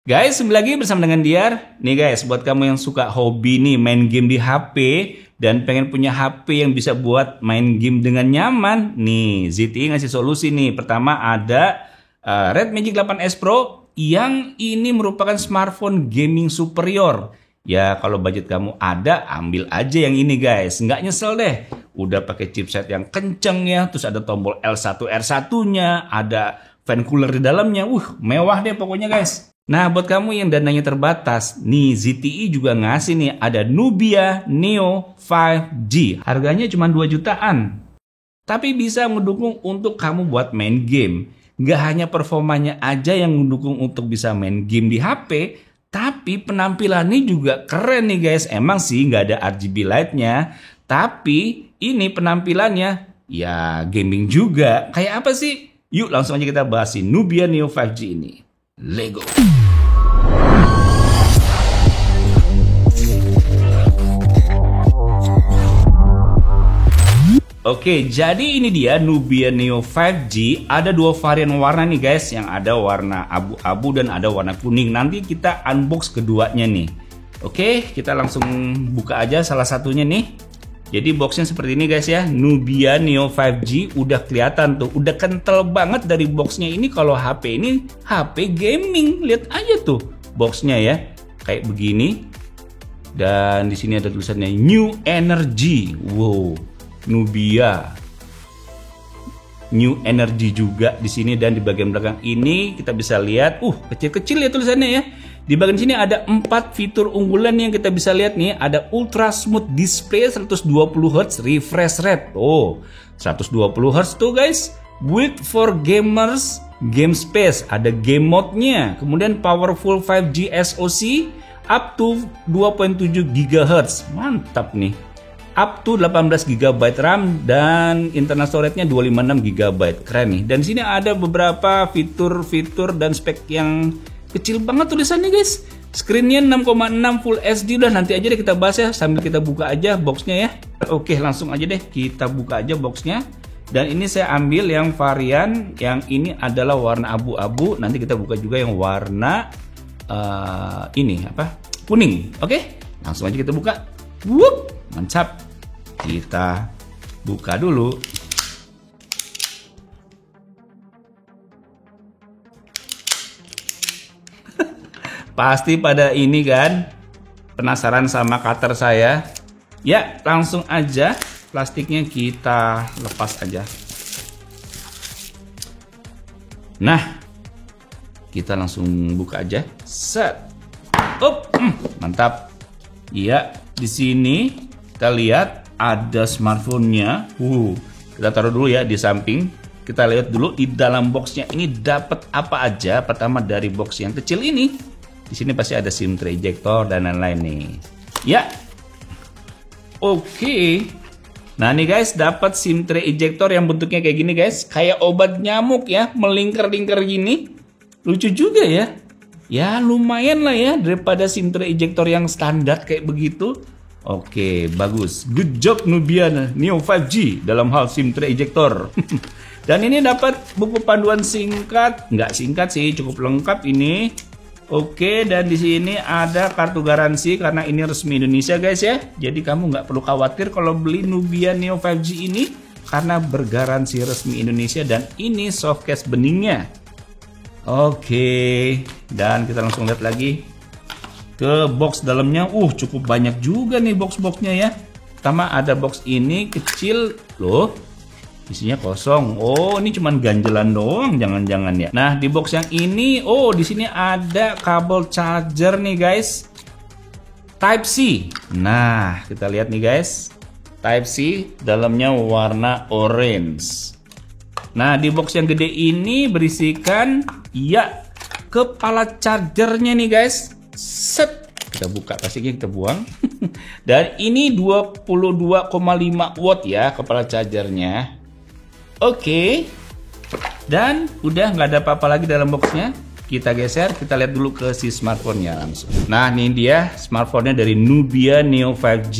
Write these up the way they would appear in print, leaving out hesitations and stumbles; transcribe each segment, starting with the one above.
Guys, kembali lagi bersama dengan Diar. Nih guys, buat kamu yang suka hobi nih main game di HP dan pengen punya HP yang bisa buat main game dengan nyaman, nih ZTE ngasih solusi nih. Pertama ada Red Magic 8S Pro yang ini merupakan smartphone gaming superior. Ya kalau budget kamu ada, ambil aja yang ini guys. Nggak nyesel deh. Udah pakai chipset yang kenceng ya, terus ada tombol L1 R1-nya, ada fan cooler di dalamnya. Mewah deh pokoknya guys. Nah, buat kamu yang dananya terbatas, nih ZTE juga ngasih nih ada Nubia Neo 5G. Harganya cuma 2 jutaan. Tapi bisa mendukung untuk kamu buat main game. Nggak hanya performanya aja yang mendukung untuk bisa main game di HP, tapi penampilannya juga keren nih guys. Emang sih nggak ada RGB light-nya, tapi ini penampilannya ya gaming juga. Kayak apa sih? Yuk langsung aja kita bahas si Nubia Neo 5G ini. Lego. Oke, jadi ini dia Nubia Neo 5G. Ada dua varian warna nih guys, yang ada warna abu-abu dan ada warna kuning. Nanti kita unbox keduanya nih. Oke, kita langsung buka aja salah satunya nih. Jadi boxnya seperti ini guys ya, Nubia Neo 5G udah kelihatan tuh, udah kental banget dari boxnya ini. Kalau HP ini HP gaming, lihat aja tuh boxnya ya, kayak begini. Dan di sini ada tulisannya New Energy, wow, Nubia New Energy juga di sini. Dan di bagian belakang ini kita bisa lihat, kecil-kecil ya tulisannya ya. Di bagian sini ada 4 fitur unggulan yang kita bisa lihat nih. Ada Ultra Smooth Display 120 Hz refresh rate. 120 Hz tuh guys. Built for gamers, game space. Ada game mode-nya. Kemudian powerful 5G SoC up to 2.7 GHz. Mantap nih. Up to 18 GB RAM dan internal storage-nya 256 GB. Keren nih. Dan di sini ada beberapa fitur-fitur dan spek yang kecil banget tulisannya guys. Screen-nya 6,6 Full HD. Udah nanti aja deh kita bahas ya, sambil kita buka aja boxnya ya. Oke, langsung aja deh kita buka aja boxnya. Dan ini saya ambil yang varian yang ini adalah warna abu-abu. Nanti kita buka juga yang warna kuning. Oke, langsung aja kita buka. Mantap. Kita buka dulu. Pasti pada ini kan penasaran sama cutter saya. Ya, langsung aja plastiknya kita lepas aja. Nah, kita langsung buka aja. Set. Mantap. Iya, di sini kita lihat ada smartphone-nya. Kita taruh dulu ya di samping. Kita lihat dulu di dalam boxnya ini dapat apa aja. Pertama dari box yang kecil ini. Di sini pasti ada SIM tray ejector dan lain-lain nih. Ya. Oke. Nah nih guys, dapat SIM tray ejector yang bentuknya kayak gini guys. Kayak obat nyamuk ya, melingkar-lingkar gini. Lucu juga ya. Ya lumayan lah ya daripada SIM tray ejector yang standar kayak begitu. Oke, bagus. Good job Nubia Neo 5G dalam hal SIM tray ejector. Dan ini dapat buku panduan singkat. Nggak singkat sih, cukup lengkap ini. Oke, dan di sini ada kartu garansi karena ini resmi Indonesia guys ya. Jadi kamu nggak perlu khawatir kalau beli Nubia Neo 5G ini karena bergaransi resmi Indonesia dan ini softcase beningnya. Oke, dan kita langsung lihat lagi ke box dalamnya. Cukup banyak juga nih box-boxnya ya. Pertama ada box ini kecil loh. Isinya kosong. Ini cuman ganjelan doang, jangan-jangan ya. Nah, di box yang ini, di sini ada kabel charger nih guys. Type C. Nah, kita lihat nih guys. Type C, dalamnya warna orange. Nah, di box yang gede ini berisikan kepala chargernya nih guys. Set. Kita buka plastiknya, kita buang. Dan ini 22,5 watt ya kepala chargernya. Oke. Dan udah nggak ada apa-apa lagi dalam boxnya. Kita geser, kita lihat dulu ke si smartphone-nya langsung. Nah, ini dia smartphone-nya dari Nubia Neo 5G.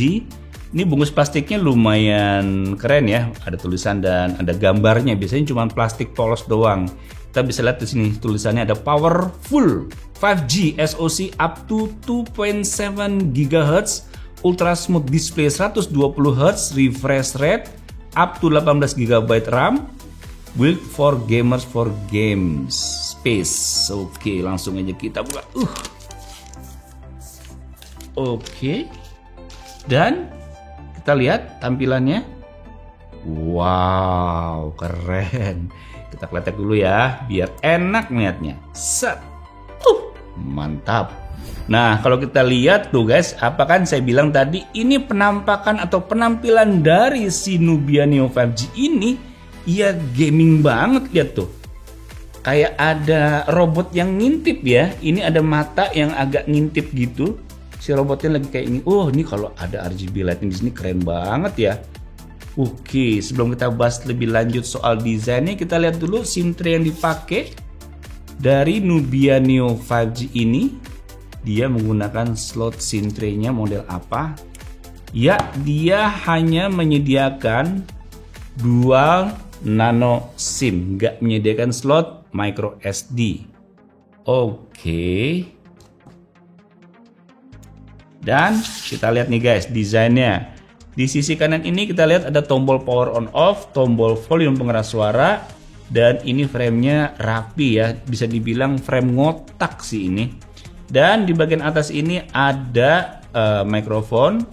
Ini bungkus plastiknya lumayan keren ya. Ada tulisan dan ada gambarnya. Biasanya cuma plastik polos doang. Kita bisa lihat di sini tulisannya ada powerful 5G SoC up to 2.7 GHz, ultra smooth display 120 Hz, refresh rate up to 18 GB RAM, built for gamers for games space. Oke, langsung aja kita buka. Oke. Dan kita lihat tampilannya. Wow, keren. Kita kletek dulu ya, biar enak ngeliatnya. Set. Mantap. Nah, kalau kita lihat tuh guys, apa kan saya bilang tadi, ini penampakan atau penampilan dari si Nubia Neo 5G ini, ya gaming banget, lihat tuh. Kayak ada robot yang ngintip ya. Ini ada mata yang agak ngintip gitu. Si robotnya lagi kayak ini. Oh, ini kalau ada RGB lighting di sini keren banget ya. Oke, sebelum kita bahas lebih lanjut soal desainnya, kita lihat dulu SIM tray yang dipakai dari Nubia Neo 5G ini. Dia menggunakan slot SIM tray-nya model apa? Ya, dia hanya menyediakan dual nano SIM, nggak menyediakan slot micro SD. Oke. Dan kita lihat nih guys desainnya. Di sisi kanan ini kita lihat ada tombol power on off, tombol volume pengeras suara, dan ini framenya rapi ya, bisa dibilang frame ngotak sih ini. Dan di bagian atas ini ada mikrofon.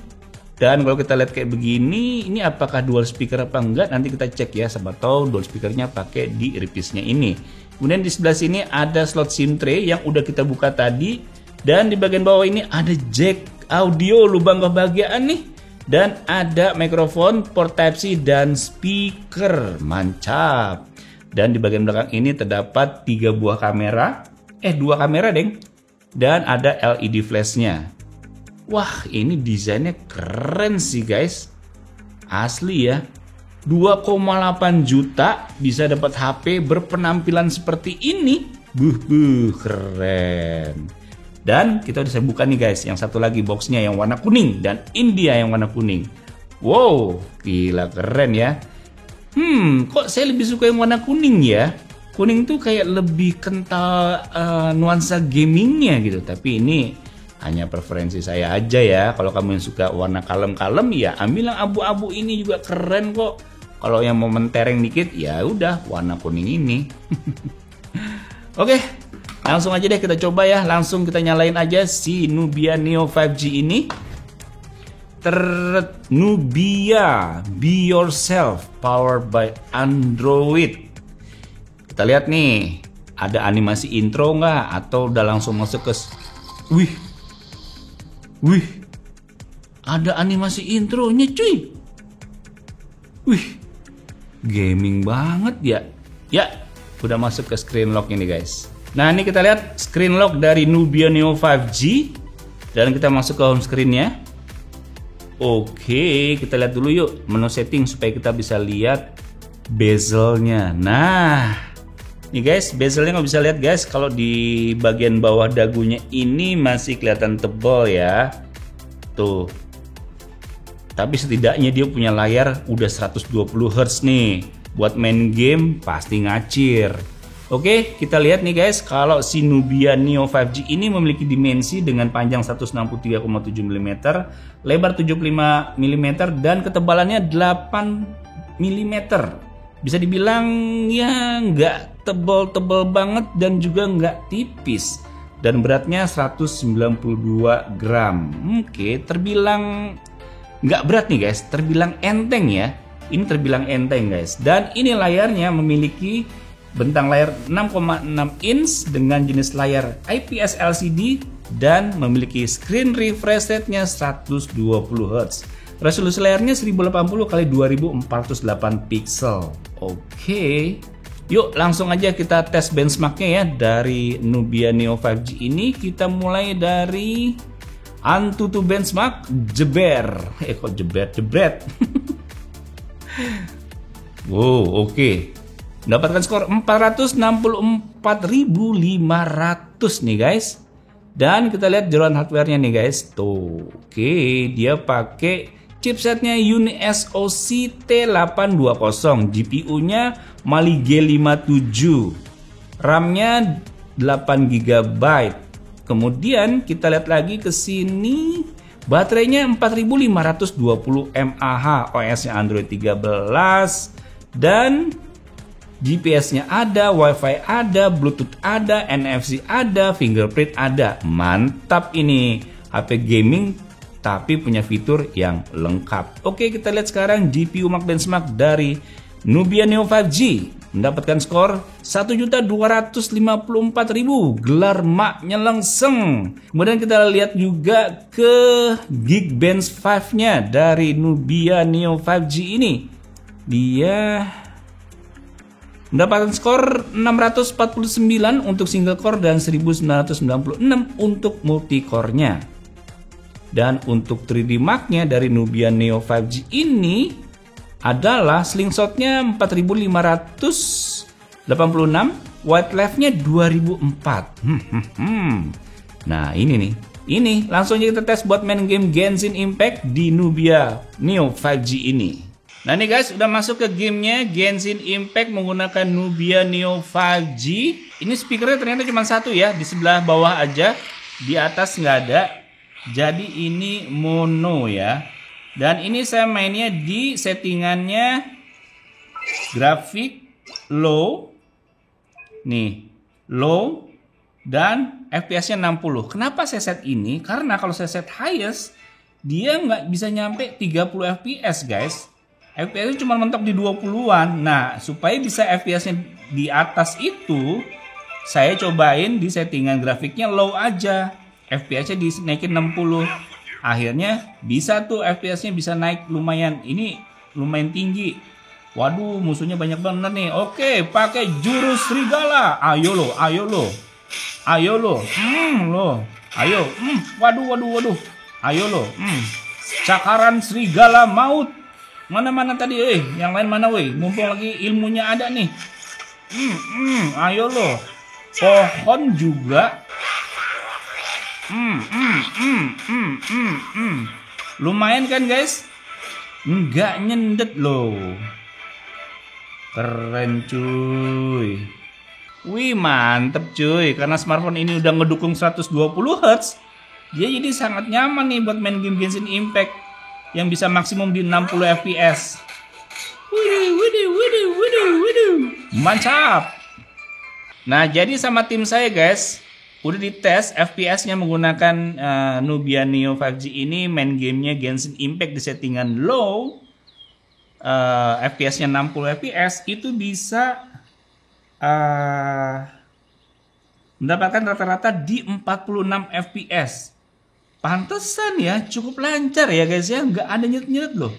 Dan kalau kita lihat kayak begini, ini apakah dual speaker apa enggak? Nanti kita cek ya, siapa tahu dual speakernya pakai di earpiece-nya ini. Kemudian di sebelah sini ada slot SIM tray yang udah kita buka tadi. Dan di bagian bawah ini ada jack audio, lubang kebahagiaan nih. Dan ada mikrofon, port Type-C, dan speaker. Mantap. Dan di bagian belakang ini terdapat 3 buah kamera. 2 kamera deng. Dan ada LED flash-nya. Wah, ini desainnya keren sih guys. Asli ya. 2,8 juta bisa dapat HP berpenampilan seperti ini. Keren. Dan kita udah saya buka nih guys, yang satu lagi boxnya yang warna kuning dan India yang warna kuning. Wow, gila keren ya. Kok saya lebih suka yang warna kuning ya? Kuning tuh kayak lebih kental nuansa gamingnya gitu. Tapi ini hanya preferensi saya aja ya. Kalau kamu yang suka warna kalem-kalem ya ambil yang abu-abu ini juga keren kok. Kalau yang mau mentereng dikit ya udah warna kuning ini. Oke. Langsung aja deh kita coba ya, langsung kita nyalain aja si Nubia Neo 5G ini. Nubia Be Yourself powered by Android. Kita lihat nih, ada animasi intro nggak? Atau udah langsung masuk ke... Wih, ada animasi intronya cuy. Gaming banget ya. Ya, udah masuk ke screen lock ini guys. Nah, ini kita lihat screen lock dari Nubia Neo 5G. Dan kita masuk ke home screen-nya. Oke, kita lihat dulu yuk menu setting supaya kita bisa lihat bezelnya. Nah, nih guys, bezelnya nggak bisa lihat guys. Kalau di bagian bawah dagunya ini masih kelihatan tebal ya. Tuh. Tapi setidaknya dia punya layar udah 120 Hz nih. Buat main game pasti ngacir. Oke, kita lihat nih guys, kalau si Nubia Neo 5G ini memiliki dimensi dengan panjang 163,7 mm, lebar 75 mm, dan ketebalannya 8 mm. Bisa dibilang ya nggak tebal-tebal banget dan juga nggak tipis. Dan beratnya 192 gram. Oke, terbilang nggak berat nih guys, terbilang enteng ya. Ini terbilang enteng guys. Dan ini layarnya memiliki bentang layar 6,6 inch dengan jenis layar IPS LCD dan memiliki screen refresh rate-nya 120 Hz. Resolusi layarnya 1080 x 2408 pixel. Oke. Yuk langsung aja kita tes benchmarknya ya dari Nubia Neo 5G ini. Kita mulai dari Antutu benchmark jeber. Kok jebret. Wow, oke. Mendapatkan skor 464.500 nih guys. Dan kita lihat jeroan hardware-nya nih guys. Tuh, oke, dia pakai chipsetnya UniSoC T820, GPU-nya Mali G57, RAM-nya 8 GB. Kemudian kita lihat lagi ke sini, baterainya 4520 mAh, OS-nya Android 13, dan GPS-nya ada, Wi-Fi ada, Bluetooth ada, NFC ada, fingerprint ada. Mantap ini, HP gaming tapi punya fitur yang lengkap. Oke, kita lihat sekarang GPU Max benchmark dari Nubia Neo 5G. Mendapatkan skor 1.254.000, gelar maknya langsung. Kemudian kita lihat juga ke Geekbench 5-nya dari Nubia Neo 5G ini. Dia mendapatkan skor 649 untuk single core dan 1996 untuk multi core-nya. Dan untuk 3D Mark-nya dari Nubia Neo 5G ini adalah slingshot-nya 4586, white life-nya 2004. Nah ini nih, ini langsung aja kita tes buat main game Genshin Impact di Nubia Neo 5G ini. Nah nih guys, udah masuk ke gamenya Genshin Impact menggunakan Nubia Neo 5G. Ini speakernya ternyata cuma satu ya, di sebelah bawah aja, di atas nggak ada. Jadi ini mono ya. Dan ini saya mainnya di settingannya grafik low. Nih, low dan FPS-nya 60. Kenapa saya set ini? Karena kalau saya set highest, dia nggak bisa nyampe 30 FPS guys. FPS-nya cuma mentok di 20-an. Nah, supaya bisa FPS-nya di atas itu, saya cobain di settingan grafiknya low aja. FPS-nya dinaikin 60. Akhirnya bisa tuh FPS-nya bisa naik lumayan. Ini lumayan tinggi. Waduh, musuhnya banyak banget nih. Oke, pakai jurus serigala. Ayo lo, ayo lo. Ayo lo. Lo. Ayo. Waduh. Ayo lo. Cakaran serigala maut. Mana-mana tadi, yang lain mana, mumpung lagi ilmunya ada nih. Ayo lo. Pohon juga. Lumayan kan guys? Nggak nyendet loh. Keren cuy. Wih mantep cuy. Karena smartphone ini udah ngedukung 120 Hz, dia jadi sangat nyaman nih buat main game Genshin Impact yang bisa maksimum di 60 FPS. Mantap. Nah jadi sama tim saya guys, udah dites FPS-nya menggunakan Nubia Neo 5G ini, main gamenya Genshin Impact di settingan low, FPS-nya 60 FPS, itu bisa mendapatkan rata-rata di 46 FPS. Pantesan ya, cukup lancar ya guys ya, nggak ada nyet-nyet loh.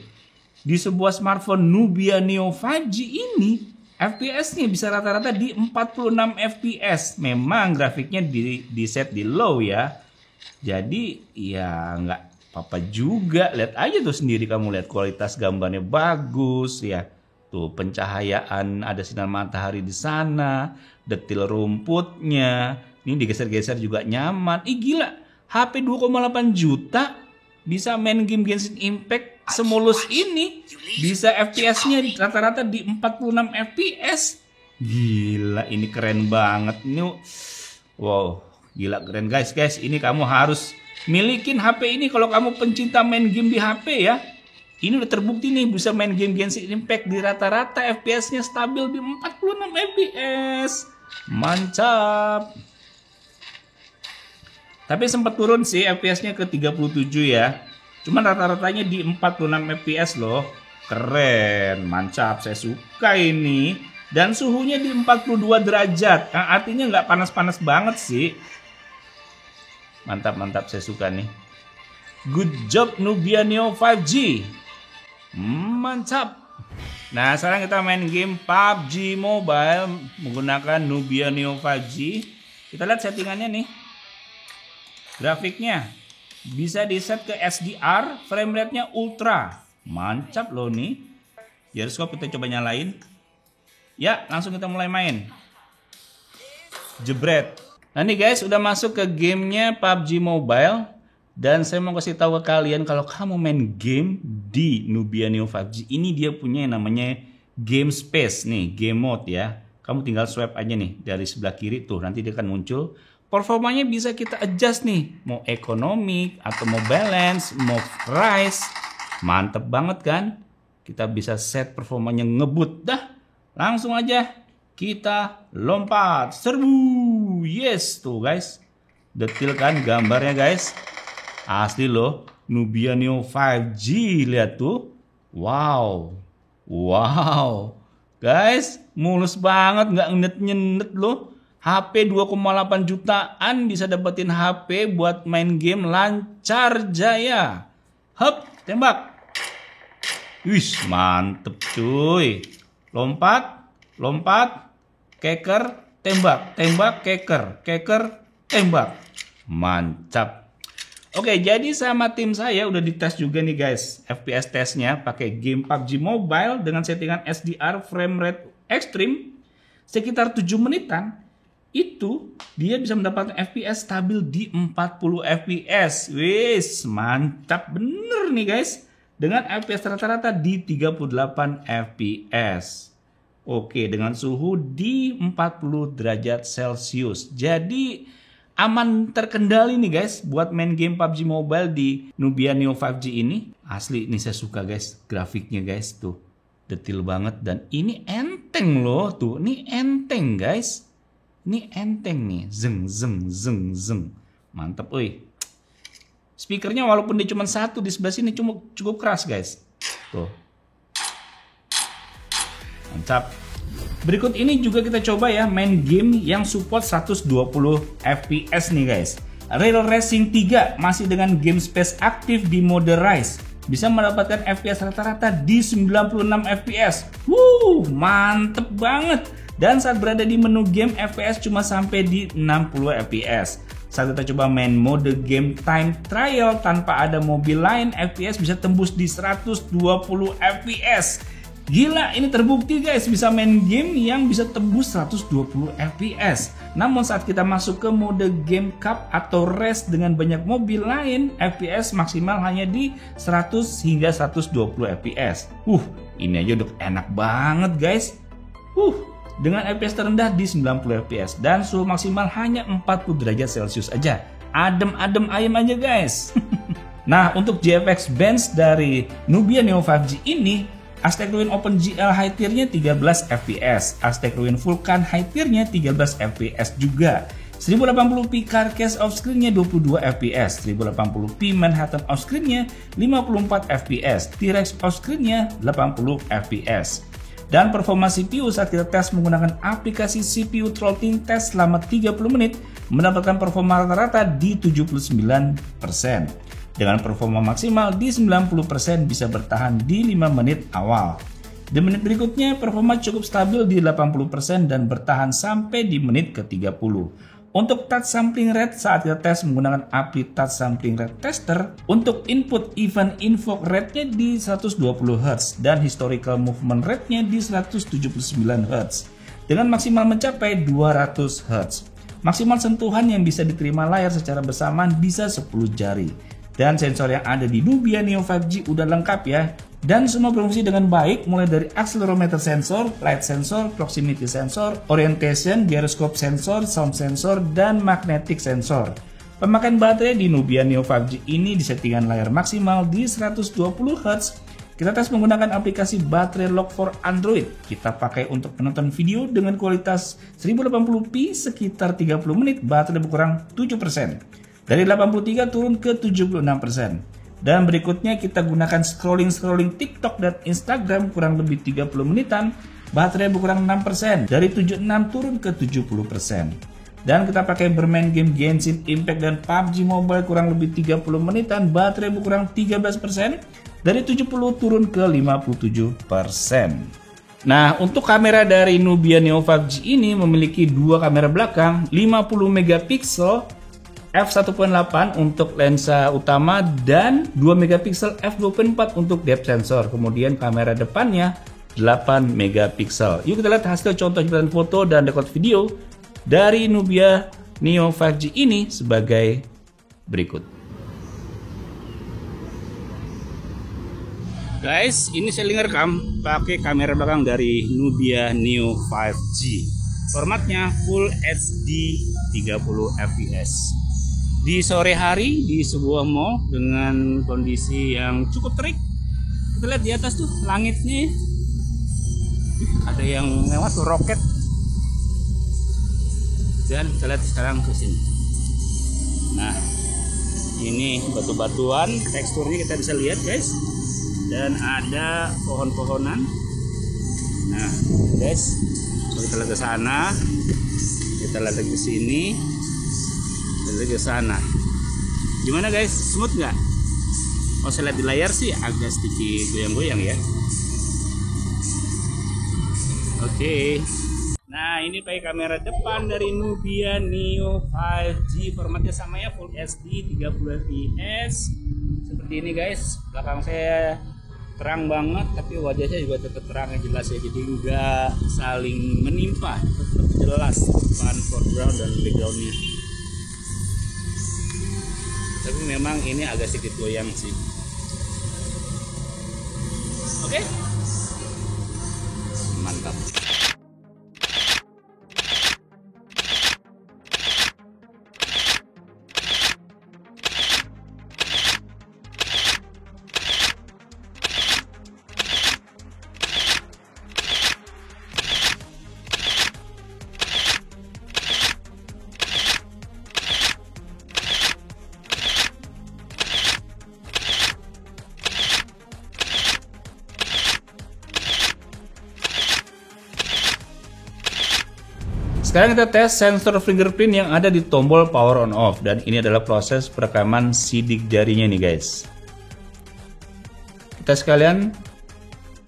Di sebuah smartphone Nubia Neo 5G ini, FPS-nya bisa rata-rata di 46 FPS. Memang grafiknya di set di low ya. Jadi ya nggak apa-apa juga. Lihat aja tuh sendiri, kamu lihat kualitas gambarnya bagus ya. Tuh pencahayaan, ada sinar matahari di sana, detil rumputnya. Ini digeser-geser juga nyaman. Ih gila, HP 2,8 juta bisa main game Genshin Impact semulus ini, bisa FPS-nya rata-rata di 46 FPS. Gila, ini keren banget. Ini wow, gila keren guys. Ini kamu harus milikin HP ini kalau kamu pencinta main game di HP ya. Ini udah terbukti nih bisa main game Genshin Impact di rata-rata FPS-nya stabil di 46 FPS. Mantap. Tapi sempat turun sih FPS-nya ke 37 ya. Cuman rata-ratanya di 46 FPS loh. Keren, mantap, saya suka ini. Dan suhunya di 42 derajat. Nah, artinya nggak panas-panas banget sih. Mantap, saya suka nih. Good job Nubia Neo 5G. Mantap. Nah, sekarang kita main game PUBG Mobile menggunakan Nubia Neo 5G. Kita lihat settingannya nih. Grafiknya bisa di set ke SDR, frame rate-nya ultra. Mantap loh nih. Gyroscope kita coba nyalain. Ya, langsung kita mulai main. Jebret. Nah nih guys, udah masuk ke gamenya PUBG Mobile. Dan saya mau kasih tahu ke kalian, kalau kamu main game di Nubia Neo 5G ini, dia punya yang namanya Game Space nih, game mode ya. Kamu tinggal swipe aja nih dari sebelah kiri tuh, nanti dia akan muncul. Performanya bisa kita adjust nih, mau ekonomi atau mau balance, mau rise. Mantep banget kan? Kita bisa set performanya ngebut dah. Langsung aja kita lompat. Serbu. Yes tuh guys. Detail kan gambarnya guys. Asli loh. Nubia Neo 5G. Lihat tuh. Wow. Wow. Guys, mulus banget, nggak nyenet-nyenet loh. HP 2,8 jutaan bisa dapetin HP buat main game lancar jaya. Hup, tembak. Wih, mantep cuy. Lompat, lompat, keker, tembak, tembak, keker, keker, tembak. Mantap. Oke, jadi sama tim saya udah dites juga nih guys. FPS testnya pakai game PUBG Mobile dengan settingan SDR frame rate extreme sekitar 7 menitan. Itu dia bisa mendapatkan FPS stabil di 40 FPS. Wis, mantap bener nih guys. Dengan FPS rata-rata di 38 FPS. Oke, dengan suhu di 40 derajat Celcius. Jadi aman terkendali nih guys buat main game PUBG Mobile di Nubia Neo 5G ini. Asli ini saya suka guys, grafiknya guys tuh. Detail banget dan ini enteng loh tuh. Ini enteng guys. Ini enteng nih, zeng zeng zeng zeng, mantep, oi. Speakernya walaupun dia cuma satu di sebelah sini cukup keras guys, tuh, mantap. Berikut ini juga kita coba ya main game yang support 120 FPS nih guys. Rail Racing 3 masih dengan game space aktif di mode Rise, bisa mendapatkan FPS rata-rata di 96 FPS. Mantep banget. Dan saat berada di menu game, FPS cuma sampai di 60 FPS. Saat kita coba main mode game time trial tanpa ada mobil lain, FPS bisa tembus di 120 FPS. Gila, ini terbukti guys, bisa main game yang bisa tembus 120 FPS. Namun saat kita masuk ke mode game cup atau race dengan banyak mobil lain, FPS maksimal hanya di 100 hingga 120 FPS. Ini aja udah enak banget guys. Dengan FPS terendah di 90 FPS dan suhu maksimal hanya 40 derajat Celcius aja. Adem-adem ayam aja guys. Nah, untuk GFX Bench dari Nubia Neo 5G ini, Aztec Ruin OpenGL high tier-nya 13 FPS, Aztec Ruin Vulkan high tier-nya 13 FPS juga. 1080p Carcass off-screen-nya 22 FPS, 1080p Manhattan off-screen-nya 54 FPS, T-Rex off-screen-nya 80 FPS. Dan performa CPU saat kita tes menggunakan aplikasi CPU Throttling Test selama 30 menit mendapatkan performa rata-rata di 79%. Dengan performa maksimal di 90% bisa bertahan di 5 menit awal. Di menit berikutnya performa cukup stabil di 80% dan bertahan sampai di menit ke-30. Untuk touch sampling rate saat kita tes menggunakan API Touch Sampling Rate Tester, untuk input event invoke rate-nya di 120 Hz dan historical movement rate-nya di 179 Hz dengan maksimal mencapai 200 Hz. Maksimal sentuhan yang bisa diterima layar secara bersamaan bisa 10 jari. Dan sensor yang ada di Nubia Neo 5G udah lengkap ya. Dan semua berfungsi dengan baik, mulai dari accelerometer sensor, light sensor, proximity sensor, orientation, gyroscope sensor, sound sensor, dan magnetic sensor. Pemakaian baterai di Nubia Neo 5G ini di settingan layar maksimal di 120 Hz. Kita tes menggunakan aplikasi baterai lock for Android. Kita pakai untuk menonton video dengan kualitas 1080p sekitar 30 menit, baterai berkurang 7%. Dari 83 turun ke 76%. Dan berikutnya kita gunakan scrolling TikTok dan Instagram kurang lebih 30 menitan, baterai berkurang 6%, dari 76 turun ke 70%. Dan kita pakai bermain game Genshin Impact dan PUBG Mobile kurang lebih 30 menitan, baterai berkurang 13%, dari 70 turun ke 57%. Nah, untuk kamera dari Nubia Neo 5G ini memiliki dua kamera belakang, 50 megapiksel f1.8 untuk lensa utama dan 2 megapiksel f2.4 untuk depth sensor. Kemudian kamera depannya 8 megapiksel. Yuk kita lihat hasil contoh jemputan foto dan rekod video dari Nubia Neo 5G ini sebagai berikut. Guys, ini saya ngerekam pakai kamera belakang dari Nubia Neo 5G. Formatnya Full HD 30 fps. Di sore hari di sebuah mall dengan kondisi yang cukup terik. Kita lihat di atas tuh langitnya. Ada yang lewat tuh roket. Dan kita lihat sekarang ke sini. Nah, ini batu-batuan, teksturnya kita bisa lihat, guys. Dan ada pohon-pohonan. Nah, guys, kita lihat ke sana, kita lihat ke sini, kita lihat ke sana. Gimana, guys? Smooth nggak? Oh, saya lihat di layar sih agak sedikit goyang-goyang ya. Oke. Nah, ini pakai kamera depan dari Nubia Neo 5G. Formatnya sama ya, Full HD 30 fps. Seperti ini, guys. Belakang saya terang banget, tapi wajahnya juga tetap terang yang jelas ya, jadi nggak saling menimpa, tetap jelas depan, foreground dan backgroundnya. Tapi memang ini agak sedikit goyang sih. Oke, mantap. Sekarang kita tes sensor fingerprint yang ada di tombol power on off, dan ini adalah proses perekaman sidik jarinya nih, guys. Kita sekalian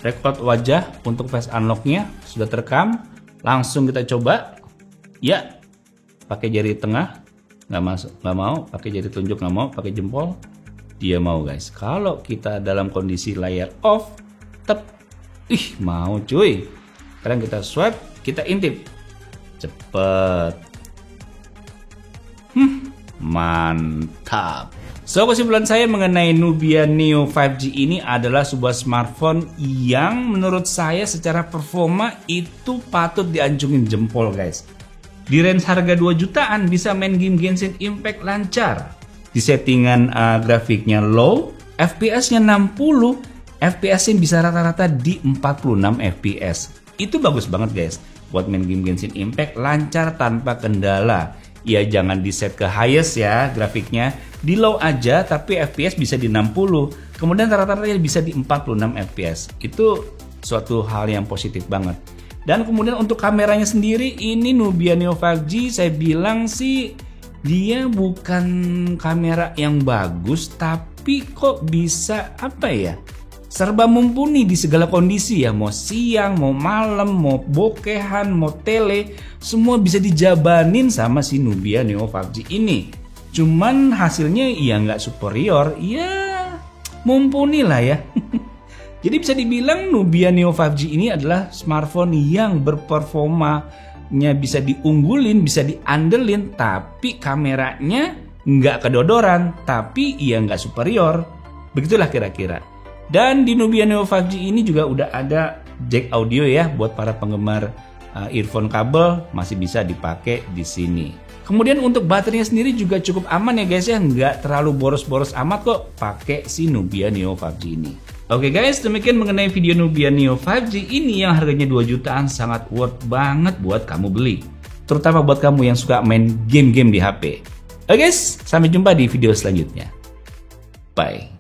record wajah untuk face unlocknya sudah terekam. Langsung kita coba. Ya, pakai jari tengah nggak masuk, nggak mau. Pakai jari telunjuk nggak mau. Pakai jempol dia mau, guys. Kalau kita dalam kondisi layar off, mau cuy. Sekarang kita swipe, kita intip. Cepet. Mantap. So, kesimpulan saya mengenai Nubia Neo 5G ini adalah sebuah smartphone yang menurut saya secara performa itu patut diacungin jempol, guys. Di range harga 2 jutaan bisa main game Genshin Impact lancar. Di settingan grafiknya low, FPS-nya 60, FPS-nya bisa rata-rata di 46 FPS. Itu bagus banget, guys. Buat main game Genshin Impact lancar tanpa kendala. Ya, jangan di set ke highest ya grafiknya, di low aja, tapi FPS bisa di 60. Kemudian rata-rata bisa di 46 FPS. Itu suatu hal yang positif banget. Dan kemudian untuk kameranya sendiri, ini Nubia Neo 5G saya bilang sih dia bukan kamera yang bagus, tapi kok bisa apa ya? Serba mumpuni di segala kondisi ya, mau siang, mau malam, mau bokehan, mau tele, semua bisa dijabanin sama si Nubia Neo 5G ini. Cuman hasilnya ya nggak superior, ya mumpuni lah ya. Jadi bisa dibilang Nubia Neo 5G ini adalah smartphone yang berperformanya bisa diunggulin, bisa diandelin, tapi kameranya nggak kedodoran, tapi ya nggak superior. Begitulah kira-kira. Dan di Nubia Neo 5G ini juga udah ada jack audio ya, buat para penggemar earphone kabel masih bisa dipakai di sini. Kemudian untuk baterainya sendiri juga cukup aman ya, guys ya, nggak terlalu boros-boros amat kok pakai si Nubia Neo 5G ini. Oke guys, demikian mengenai video Nubia Neo 5G ini yang harganya 2 jutaan, sangat worth banget buat kamu beli. Terutama buat kamu yang suka main game-game di HP. Oke guys, sampai jumpa di video selanjutnya. Bye.